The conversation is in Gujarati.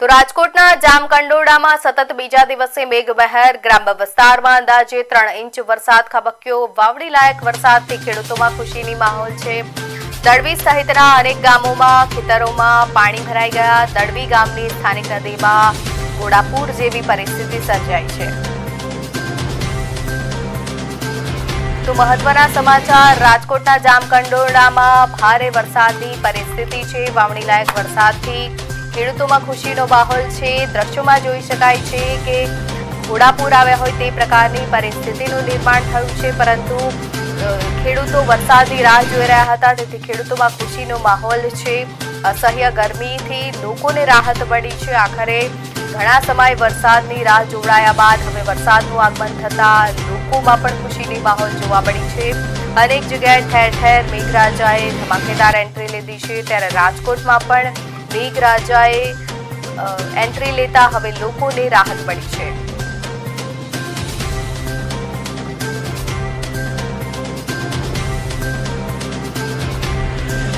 તો રાજકોટના જામકંડોરણામાં સતત બીજા દિવસે મેઘમહેર, ગ્રામ્ય વિસ્તારમાં અંદાજે 3 ઇંચ વરસાદ ખાબક્યો। વાવણી લાયક વરસાદથી ખેડૂતોમાં ખુશીની માહોલ છે। દળવી સહિતના અનેક ગામોમાં ખેતરોમાં પાણી ભરાઈ ગયા। દળવી ગામની સ્થાનિક નદીમાં ઘોડાપૂર જેવી પરિસ્થિતિ સર્જાઈ છે। તો મહત્વના સમાચાર, રાજકોટના જામકંડોરણામાં ભારે વરસાદની પરિસ્થિતિ છે। વાવણી લાયક વરસાદથી ખેડૂતોમાં ખુશીનો માહોલ છે। દ્રશ્યોમાં જોઈ શકાય છે કે ઘોડાપૂર આવ્યા હોય તે પ્રકારની પરિસ્થિતિનું નિર્માણ થયું છે, પરંતુ ખેડૂતો વરસાદની રાહ જોઈ રહ્યા હતા, તેથી ખેડૂતોમાં ખુશીનો માહોલ છે। અસહ્ય ગરમીથી લોકોને રાહત મળી છે। આખરે ઘણા સમય વરસાદની રાહ જોડાયા બાદ હવે વરસાદનું આગમન થતા લોકોમાં પણ ખુશીની માહોલ જોવા મળી છે। અનેક જગ્યાએ ઠેર ઠેર મેઘરાજાએ ધમાકેદાર એન્ટ્રી લીધી છે, ત્યારે રાજકોટમાં પણ મેઘરાજાએ એન્ટ્રી લેતા હવે લોકોને રાહત મળી છે।